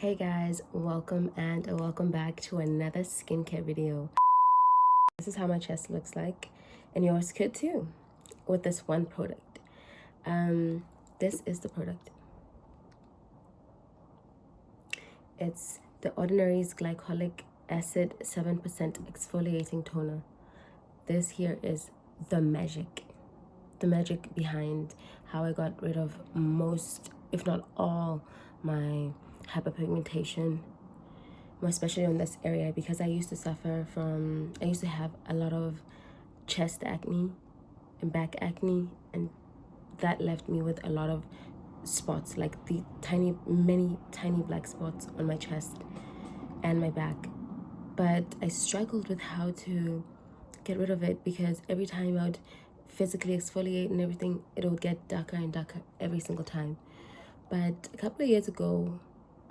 Hey guys, welcome back to another skincare video. This is how my chest looks like, and yours could too, with this one product. This is the product. It's the Ordinary's Glycolic Acid 7% Exfoliating Toner. This here is the magic behind how I got rid of most, if not all, my hyperpigmentation, especially in this area, because I used to have a lot of chest acne and back acne, and that left me with a lot of spots, like the many tiny black spots on my chest and my back. But I struggled with how to get rid of it, because every time I would physically exfoliate and everything, it would get darker and darker every single time. But a couple of years ago,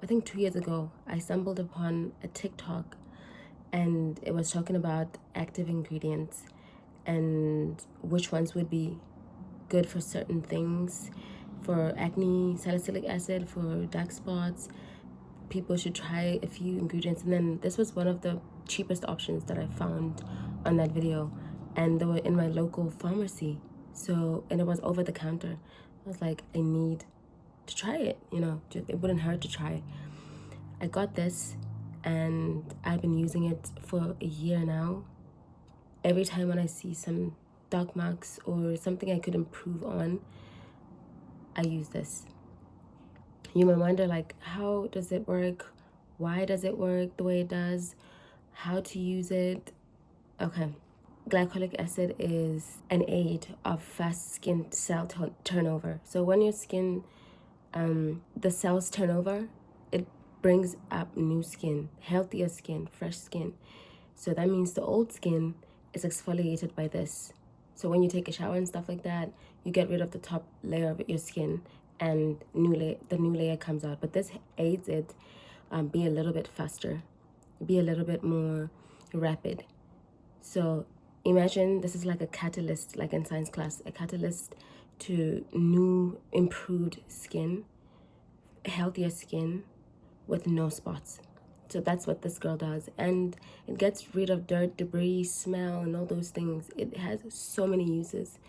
I think 2 years ago, I stumbled upon a TikTok, and it was talking about active ingredients and which ones would be good for certain things. For acne, salicylic acid; for dark spots, people should try a few ingredients. And then this was one of the cheapest options that I found on that video, and they were in my local pharmacy. And it was over the counter. I was like, I need to try it, it wouldn't hurt to try. I got this, and I've been using it for a year now. Every time when I see some dark marks or something I could improve on, I use this. You might wonder, like, how does it work? Why does it work the way it does? How to use it? Okay. Glycolic acid is an aid of fast skin cell turnover. So when your skin, the cells turn over, it brings up new skin, healthier skin, fresh skin. So that means the old skin is exfoliated by this. So when you take a shower and stuff like that, you get rid of the top layer of your skin, and the new layer comes out. But this aids it be a little bit faster, be a little bit more rapid. So imagine this is like a catalyst, like in science class, a catalyst to new, improved skin, healthier skin with no spots. So that's what this girl does, and it gets rid of dirt, debris, smell, and all those things. It has so many uses.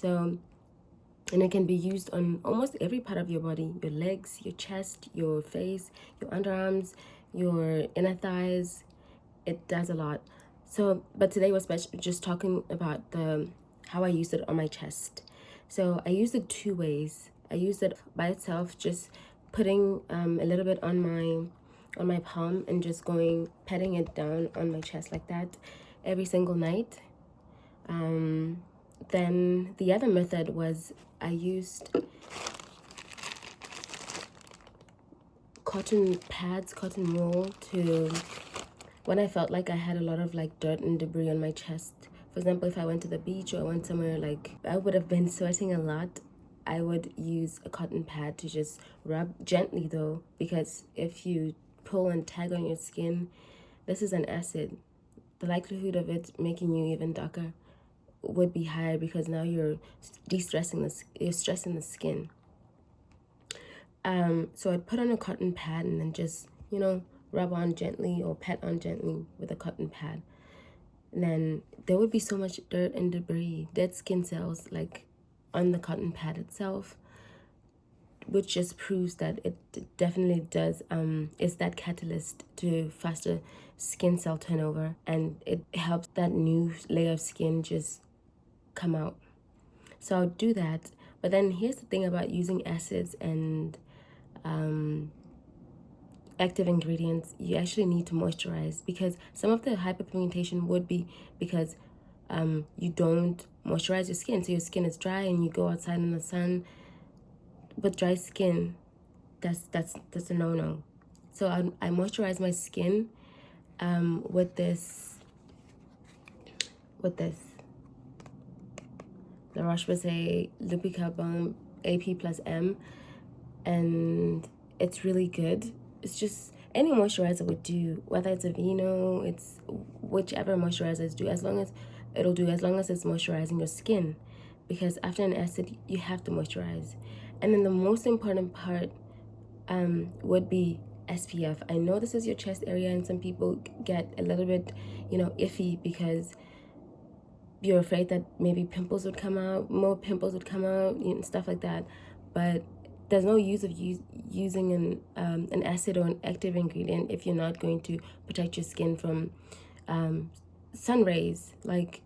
And it can be used on almost every part of your body: your legs, your chest, your face, your underarms, your inner thighs. It does a lot. But today was just talking about how I used it on my chest. So I used it two ways. I used it by itself, just putting a little bit on my palm and just patting it down on my chest like that every single night. Then the other method was I used cotton pads, cotton wool, to when I felt like I had a lot of like dirt and debris on my chest. For example, if I went to the beach or I went somewhere like I would have been sweating a lot, I would use a cotton pad to just rub gently, though, because if you pull and tag on your skin, this is an acid. The likelihood of it making you even darker would be higher, because now you're stressing the skin. So I'd put on a cotton pad and then just, rub on gently or pat on gently with a cotton pad. And then there would be so much dirt and debris, dead skin cells, like on the cotton pad itself, which just proves that it definitely does, is that catalyst to faster skin cell turnover, and it helps that new layer of skin just come out. So I'll do that. But then here's the thing about using acids and active ingredients: you actually need to moisturize, because some of the hyperpigmentation would be because you don't moisturize your skin. So your skin is dry and you go outside in the sun with dry skin. That's a no-no. So I moisturize my skin with this La Roche-Posay Lipicarbon AP+M, and it's really good. It's just any moisturizer would do, whether it's a Vino, it's whichever moisturizers do, as long as it's moisturizing your skin, because after an acid you have to moisturize. And then the most important part would be SPF. I know this is your chest area, and some people get a little bit, you know, iffy because you're afraid that maybe pimples would come out, more pimples would come out, and stuff like that. But there's no use of using an acid or an active ingredient if you're not going to protect your skin from sun rays. Like,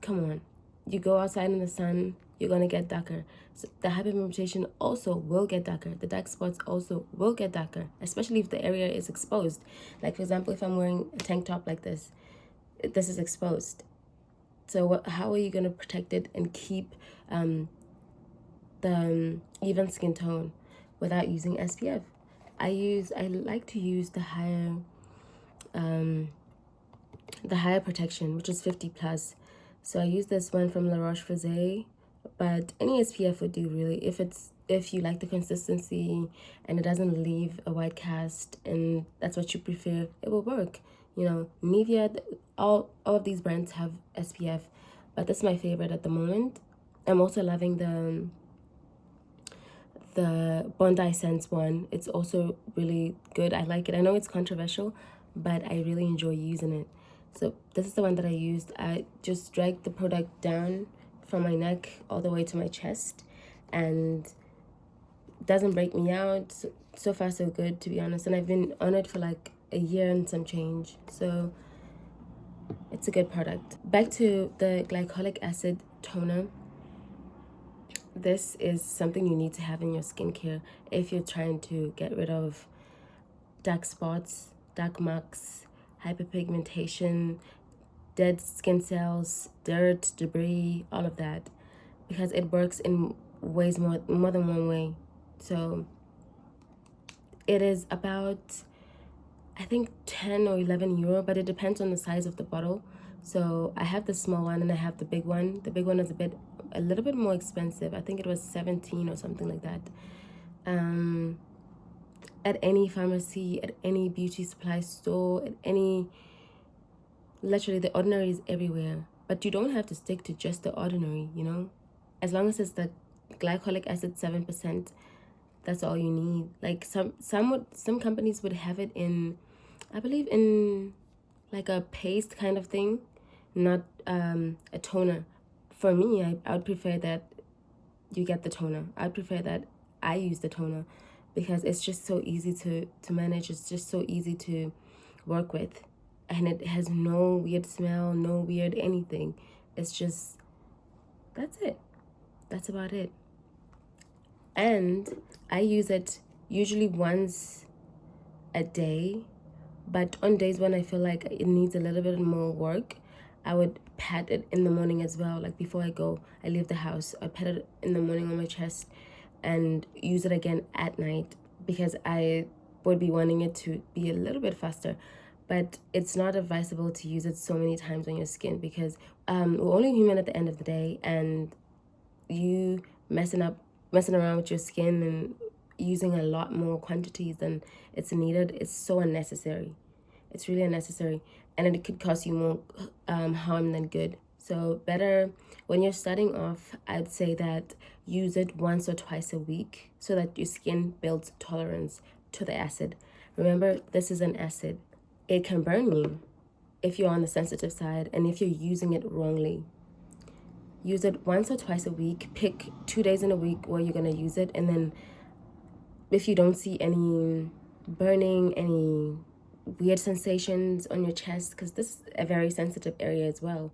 come on, you go outside in the sun, you're gonna get darker. So the hyperpigmentation also will get darker. The dark spots also will get darker, especially if the area is exposed. Like, for example, if I'm wearing a tank top like this, this is exposed. So how are you going to protect it and keep the even skin tone without using SPF? I like to use the higher protection, which is 50 plus. So I use this one from La Roche-Posay, but any SPF would do really. If you like the consistency and it doesn't leave a white cast and that's what you prefer, it will work. You know, Nivea, all of these brands have SPF, but that's my favorite at the moment. I'm also loving the Bondi Sense one. It's also really good. I like it. I know it's controversial, but I really enjoy using it. So this is the one that I used. I just dragged the product down from my neck all the way to my chest, and it doesn't break me out. So far so good, to be honest. And I've been on it for like a year and some change, so it's a good product. Back to the glycolic acid toner. This is something you need to have in your skincare if you're trying to get rid of dark spots, dark marks, hyperpigmentation, dead skin cells, dirt, debris, all of that, because it works in ways more than one way. So it is about, I think, 10 or 11 euro, but it depends on the size of the bottle. So I have the small one and I have the big one. The big one is a little bit more expensive. I think it was 17 or something like that. At any pharmacy, at any beauty supply store, at any, literally the Ordinary is everywhere. But you don't have to stick to just the Ordinary, you know? As long as it's the glycolic acid 7%, that's all you need. Like some companies would have it in, I believe, in like a paste kind of thing, not a toner. For me, I would prefer that you get the toner. I prefer that I use the toner because it's just so easy to manage. It's just so easy to work with, and it has no weird smell, no weird anything. It's just, that's it. That's about it. And I use it usually once a day, but on days when I feel like it needs a little bit more work, I would pat it in the morning as well. Like before I leave the house, I pat it in the morning on my chest and use it again at night, because I would be wanting it to be a little bit faster. But it's not advisable to use it so many times on your skin, because we're only human at the end of the day, and you messing around with your skin and using a lot more quantities than it's needed, it's so unnecessary. It's really unnecessary, and it could cause you more harm than good. So better, when you're starting off, I'd say that use it once or twice a week so that your skin builds tolerance to the acid. Remember, this is an acid. It can burn you if you're on the sensitive side and if you're using it wrongly. Use it once or twice a week. Pick 2 days in a week where you're going to use it, and then if you don't see any burning, any weird sensations on your chest, because this is a very sensitive area as well,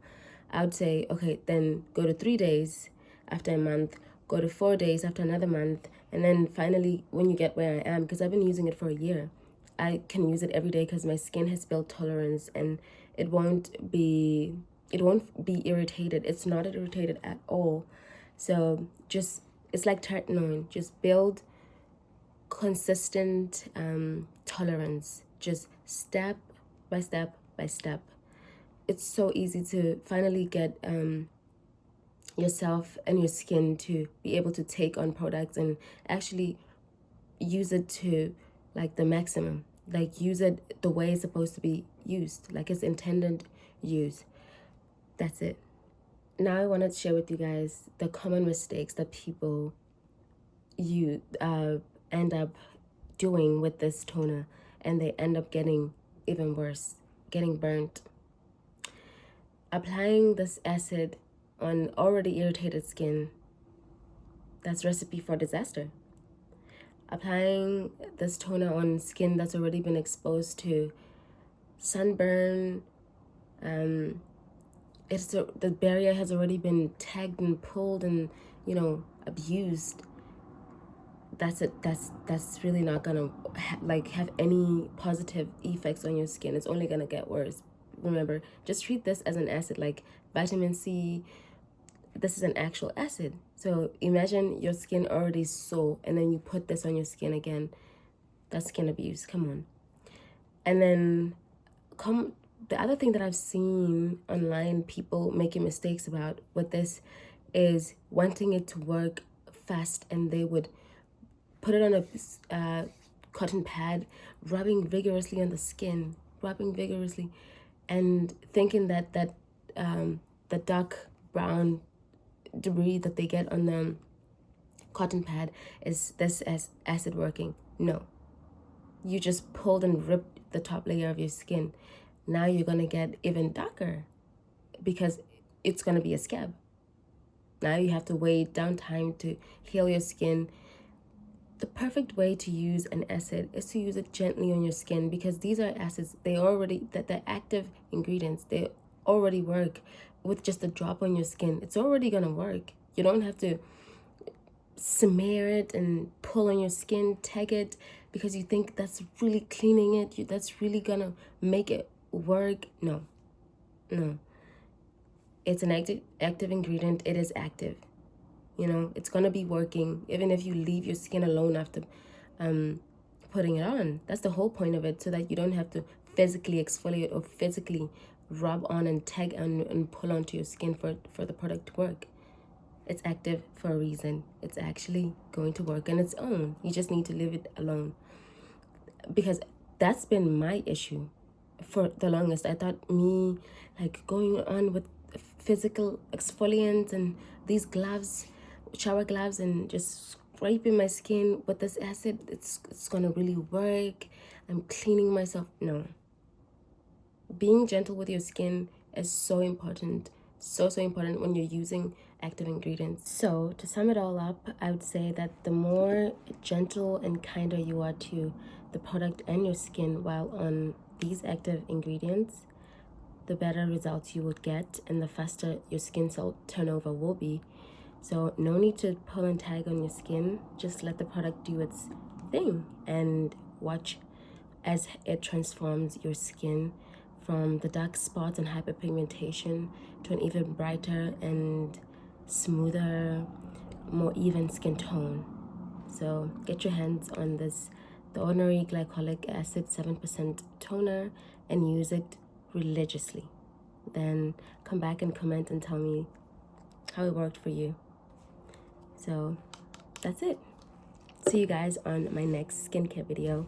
I would say, okay, then go to 3 days after a month, go to 4 days after another month, and then finally, when you get where I am, because I've been using it for a year, I can use it every day because my skin has built tolerance, and it won't be irritated. It's not irritated at all. So just, it's like tretinoin, just build consistent tolerance, just step by step by step. It's so easy to finally get yourself and your skin to be able to take on products and actually use it to like the maximum, like use it the way it's supposed to be used, like its intended use. That's it. Now I wanted to share with you guys the common mistakes that people end up doing with this toner, and they end up getting even worse, getting burnt. Applying this acid on already irritated skin, that's recipe for disaster. Applying this toner on skin that's already been exposed to sunburn, the barrier has already been tagged and pulled and, you know, abused. That's really not gonna have any positive effects on your skin. It's only gonna get worse. Remember, just treat this as an acid, like vitamin C. This is an actual acid. So imagine your skin already sore, and then you put this on your skin again. That's skin abuse. Come on. And then the other thing that I've seen online, people making mistakes about with this, is wanting it to work fast, and they would put it on a cotton pad, rubbing vigorously on the skin, and thinking that the dark brown debris that they get on the cotton pad is this as acid working. No, you just pulled and ripped the top layer of your skin. Now you're gonna get even darker because it's gonna be a scab. Now you have to wait down time to heal your skin. The perfect way to use an acid is to use it gently on your skin, because these are acids. They're active ingredients. They already work with just a drop on your skin. It's already gonna work. You don't have to smear it and pull on your skin, tag it, because you think that's really cleaning it. That's really gonna make it work. No. It's an active ingredient. It is active. You know, it's gonna be working even if you leave your skin alone after putting it on. That's the whole point of it, so that you don't have to physically exfoliate or physically rub on and tag and pull onto your skin for the product to work. It's active for a reason. It's actually going to work on its own. You just need to leave it alone, because that's been my issue for the longest. I thought me going on with physical exfoliants and these gloves, shower gloves, and just scraping my skin with this acid, it's gonna really work. I'm cleaning myself. No. Being gentle with your skin is so important. So important when you're using active ingredients. So to sum it all up, I would say that the more gentle and kinder you are to the product and your skin while on these active ingredients, the better results you would get and the faster your skin cell turnover will be. So no need to pull and tag on your skin. Just let the product do its thing and watch as it transforms your skin from the dark spots and hyperpigmentation to an even brighter and smoother, more even skin tone. So get your hands on this, the Ordinary Glycolic Acid 7% toner, and use it religiously. Then come back and comment and tell me how it worked for you. So that's it. See you guys on my next skincare video.